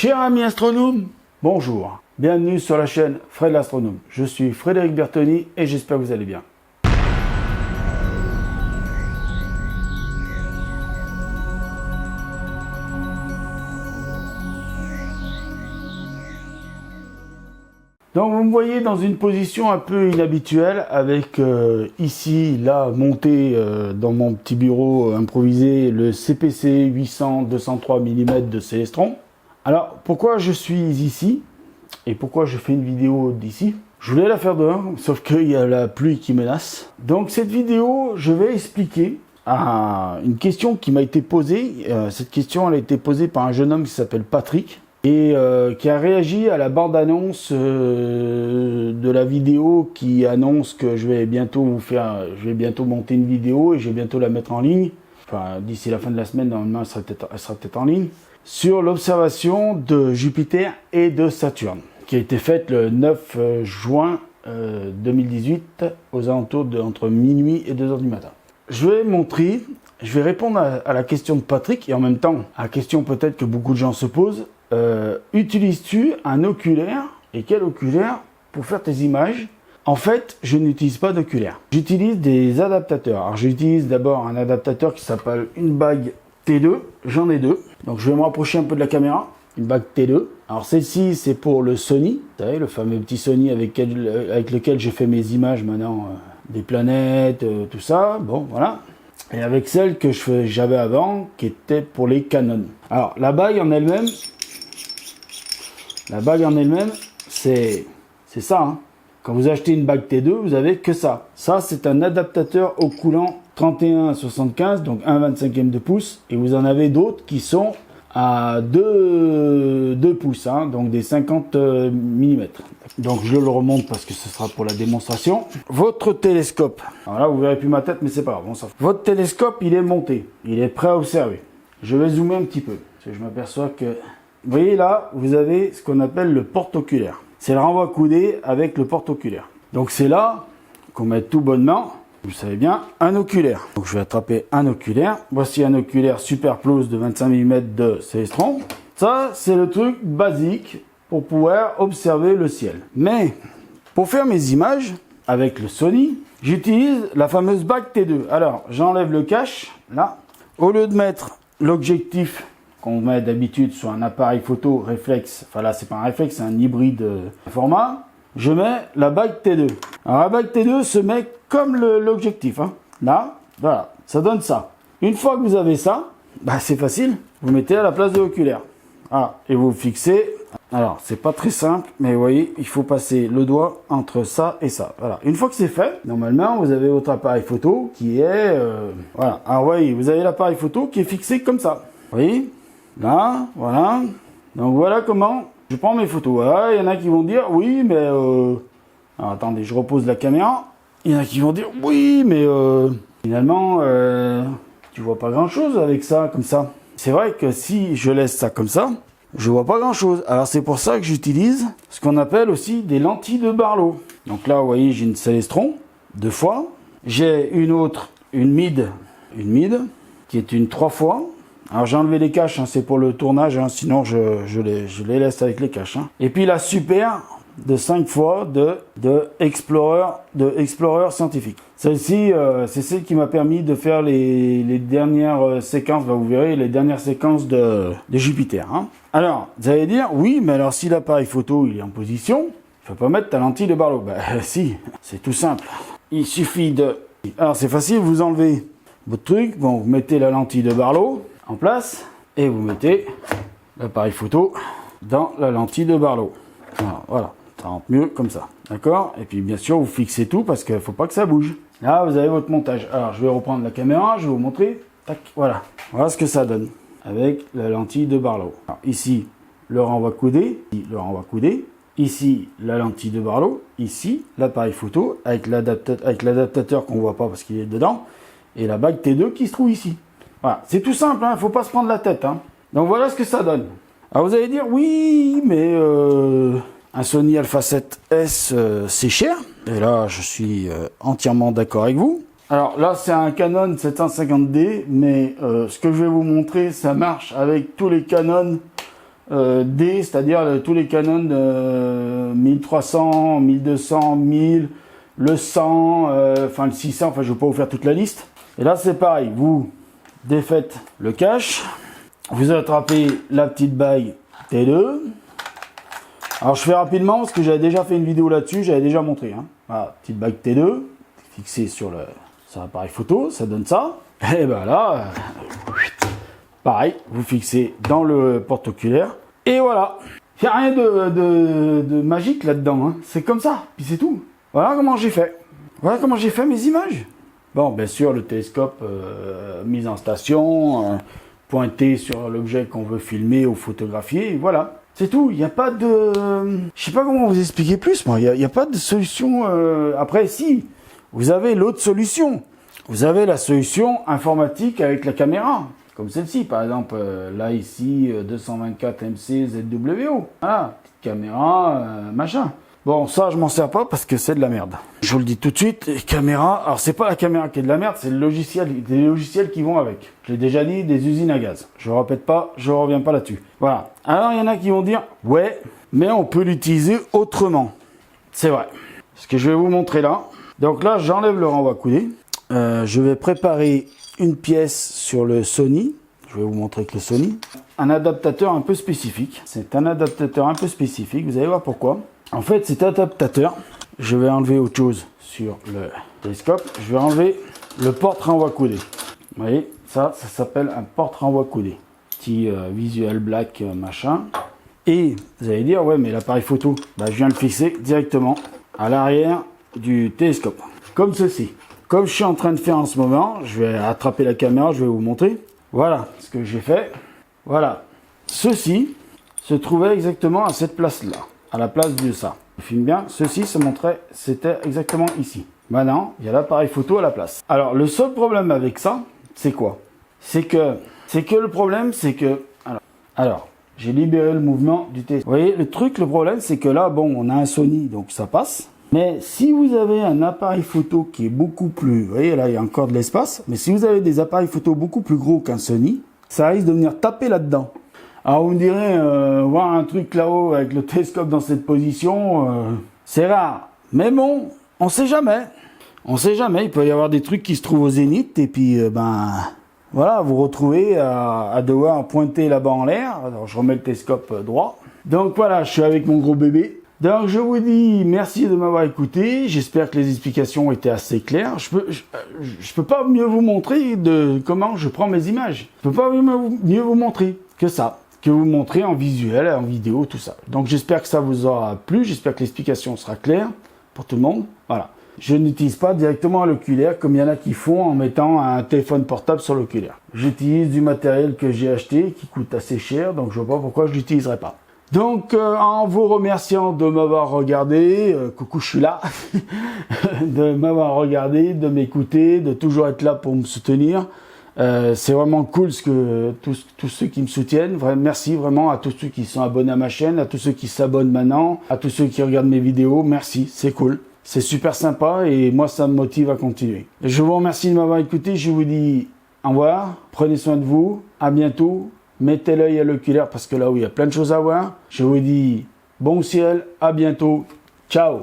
Chers amis astronomes, bonjour. Bienvenue sur la chaîne Fred l'Astronome. Je suis Frédéric Bertoni et j'espère que vous allez bien. Donc vous me voyez dans une position un peu inhabituelle avec ici, là, monté dans mon petit bureau improvisé, le CPC 800-203 mm de Célestron. Alors pourquoi je suis ici et pourquoi je fais une vidéo d'ici? Je voulais la faire dehors, sauf qu'il y a la pluie qui menace. Donc cette vidéo, je vais expliquer une question qui m'a été posée. Cette question elle a été posée par un jeune homme qui s'appelle Patrick. Et qui a réagi à la bande-annonce de la vidéo qui annonce que je vais bientôt monter une vidéo et je vais bientôt la mettre en ligne. Enfin, d'ici la fin de la semaine, normalement, elle sera peut-être en ligne. Sur l'observation de Jupiter et de Saturne, qui a été faite le 9 juin 2018, aux alentours entre minuit et 2 h du matin. Je vais répondre à la question de Patrick et en même temps, à la question peut-être que beaucoup de gens se posent. Utilises-tu un oculaire et quel oculaire pour faire tes images? En fait, je n'utilise pas d'oculaire. J'utilise des adaptateurs. Alors, j'utilise d'abord un adaptateur qui s'appelle une bague T2. J'en ai deux. Donc, je vais me rapprocher un peu de la caméra. Une bague T2. Alors, celle-ci, c'est pour le Sony. Vous savez, le fameux petit Sony avec lequel je fais mes images maintenant, des planètes, tout ça. Bon, voilà. Et avec celle que j'avais avant, qui était pour les Canon. Alors, la bague en elle-même, c'est ça. Hein. Quand vous achetez une bague T2, vous avez que ça. Ça, c'est un adaptateur au coulant 31-75, donc 1/25e de pouce. Et vous en avez d'autres qui sont à 2 pouces, hein, donc des 50 mm. Donc je le remonte parce que ce sera pour la démonstration. Votre télescope, alors là vous verrez plus ma tête, mais c'est pas grave, on s'en fout. Votre télescope, il est monté, il est prêt à observer. Je vais zoomer un petit peu, parce que je m'aperçois que... Vous voyez là, vous avez ce qu'on appelle le porte-oculaire. C'est le renvoi coudé avec le porte-oculaire. Donc c'est là qu'on met tout bonnement, vous savez bien, un oculaire. Donc je vais attraper un oculaire. Voici un oculaire Superplus de 25 mm de Célestron. Ça, c'est le truc basique pour pouvoir observer le ciel. Mais pour faire mes images avec le Sony, j'utilise la fameuse bague T2. Alors, j'enlève le cache, là. Au lieu de mettre l'objectif qu'on met d'habitude sur un appareil photo réflexe, enfin là c'est pas un réflexe, c'est un hybride format, je mets la bague T2. Alors la bague T2 se met comme l'objectif, hein. Là, voilà, ça donne ça. Une fois que vous avez ça, bah c'est facile, vous mettez à la place de l'oculaire. Voilà, et vous fixez. Alors c'est pas très simple, mais vous voyez, il faut passer le doigt entre ça et ça. Voilà, une fois que c'est fait, normalement vous avez votre appareil photo qui est, voilà. Alors vous voyez, vous avez l'appareil photo qui est fixé comme ça. Vous voyez? Là, voilà. Donc voilà comment je prends mes photos. Voilà, il y en a qui vont dire oui, mais alors, attendez, je repose la caméra. Il y en a qui vont dire oui, mais finalement, tu vois pas grand chose avec ça, comme ça. C'est vrai que si je laisse ça comme ça, je vois pas grand chose. Alors c'est pour ça que j'utilise ce qu'on appelle aussi des lentilles de Barlow. Donc là, vous voyez, j'ai une Célestron 2 fois. J'ai une autre, une mid, qui est une 3 fois. Alors j'ai enlevé les caches, hein, c'est pour le tournage, hein, sinon je les laisse avec les caches. Hein. Et puis la super de 5 fois de Explorer scientifique. Celle-ci, c'est celle qui m'a permis de faire les dernières séquences, bah, vous verrez, les dernières séquences de Jupiter. Hein. Alors, vous allez dire, oui, mais alors si l'appareil photo il est en position, il ne faut pas mettre ta lentille de Barlow. Bah si, c'est tout simple. Il suffit de... Alors c'est facile, vous enlevez votre truc, bon, vous mettez la lentille de Barlow en place et vous mettez l'appareil photo dans la lentille de Barlow. Voilà, ça rentre mieux comme ça, d'accord? Et puis bien sûr vous fixez tout parce qu'il ne faut pas que ça bouge. Là vous avez votre montage. Alors je vais reprendre la caméra, je vais vous montrer. Tac, voilà ce que ça donne avec la lentille de Barlow. Alors, ici le renvoi coudé, ici la lentille de Barlow, ici l'appareil photo avec l'adaptateur qu'on voit pas parce qu'il est dedans et la bague T2 qui se trouve ici. Voilà, c'est tout simple, hein, faut pas se prendre la tête. Hein. Donc voilà ce que ça donne. Alors vous allez dire, oui, mais un Sony Alpha 7S, c'est cher. Et là, je suis entièrement d'accord avec vous. Alors là, c'est un Canon 750D, mais ce que je vais vous montrer, ça marche avec tous les Canon D, c'est-à-dire tous les Canon 1300, 1200, 1000, le 100, enfin le 600, enfin je ne vais pas vous faire toute la liste. Et là c'est pareil, vous défaites le cache, vous attrapez la petite bague T2. Alors je fais rapidement parce que j'avais déjà fait une vidéo là-dessus, j'avais déjà montré. Hein. Voilà, petite bague T2, fixée sur l'appareil photo, ça donne ça. Et ben là, pareil, vous fixez dans le porte-oculaire. Et voilà, il n'y a rien de magique là-dedans, hein. C'est comme ça, puis c'est tout. Voilà comment j'ai fait. Voilà comment j'ai fait mes images. Bon, bien sûr, le télescope mis en station, pointé sur l'objet qu'on veut filmer ou photographier, voilà. C'est tout, il n'y a pas de... Je sais pas comment vous expliquer plus, moi. Il n'y a pas de solution... Après, si, vous avez l'autre solution. Vous avez la solution informatique avec la caméra. Comme celle-ci, par exemple. Là, ici, 224 MC ZWO. Voilà, petite caméra, machin. Bon, ça, je m'en sers pas parce que c'est de la merde. Je vous le dis tout de suite, les caméras... Alors, c'est pas la caméra qui est de la merde, c'est le logiciel, des logiciels qui vont avec. Je l'ai déjà dit, des usines à gaz. Je répète pas, je reviens pas là-dessus. Voilà. Alors, il y en a qui vont dire, ouais, mais on peut l'utiliser autrement. C'est vrai. Ce que je vais vous montrer là. Donc là, j'enlève le renvoi coudé. Je vais préparer une pièce sur le Sony. Je vais vous montrer que le Sony. Un adaptateur un peu spécifique. C'est un adaptateur un peu spécifique. Vous allez voir pourquoi. En fait, cet adaptateur, je vais enlever autre chose sur le télescope. Je vais enlever le porte-renvoi coudé. Vous voyez, ça s'appelle un porte-renvoi coudé. Petit visual black machin. Et vous allez dire, ouais, mais l'appareil photo, bah, je viens le fixer directement à l'arrière du télescope. Comme ceci. Comme je suis en train de faire en ce moment, je vais attraper la caméra, je vais vous montrer. Voilà ce que j'ai fait. Voilà. Ceci se trouvait exactement à cette place-là. À la place de ça. Je filme bien. Ceci se montrait, c'était exactement ici. Maintenant, il y a l'appareil photo à la place. Alors, le seul problème avec ça, c'est quoi? C'est que le problème, c'est que... Alors, j'ai libéré le mouvement du télescope. Vous voyez, le problème, c'est que là, bon, on a un Sony, donc ça passe. Mais si vous avez un appareil photo qui est beaucoup plus... Vous voyez, là, il y a encore de l'espace. Mais si vous avez des appareils photo beaucoup plus gros qu'un Sony, ça risque de venir taper là-dedans. Alors, vous me direz, voir un truc là-haut avec le télescope dans cette position, c'est rare. Mais bon, on sait jamais. On sait jamais. Il peut y avoir des trucs qui se trouvent au zénith et puis, voilà, vous retrouvez à devoir pointer là-bas en l'air. Alors, je remets le télescope droit. Donc, voilà, je suis avec mon gros bébé. Donc, je vous dis merci de m'avoir écouté. J'espère que les explications étaient assez claires. Je peux pas mieux vous montrer de comment je prends mes images. Je peux pas mieux vous montrer que ça. Que vous montrer en visuel, en vidéo, tout ça. Donc j'espère que ça vous aura plu, j'espère que l'explication sera claire pour tout le monde. Voilà. Je n'utilise pas directement l'oculaire comme il y en a qui font en mettant un téléphone portable sur l'oculaire. J'utilise du matériel que j'ai acheté qui coûte assez cher, donc je vois pas pourquoi je l'utiliserai pas. Donc en vous remerciant de m'avoir regardé, coucou je suis là, de m'avoir regardé, de m'écouter, de toujours être là pour me soutenir. C'est vraiment cool tous ceux qui me soutiennent. Merci vraiment à tous ceux qui sont abonnés à ma chaîne, à tous ceux qui s'abonnent maintenant, à tous ceux qui regardent mes vidéos. Merci, c'est cool. C'est super sympa et moi ça me motive à continuer. Je vous remercie de m'avoir écouté. Je vous dis au revoir, prenez soin de vous, à bientôt. Mettez l'œil à l'oculaire parce que là où il y a plein de choses à voir. Je vous dis bon ciel, à bientôt. Ciao.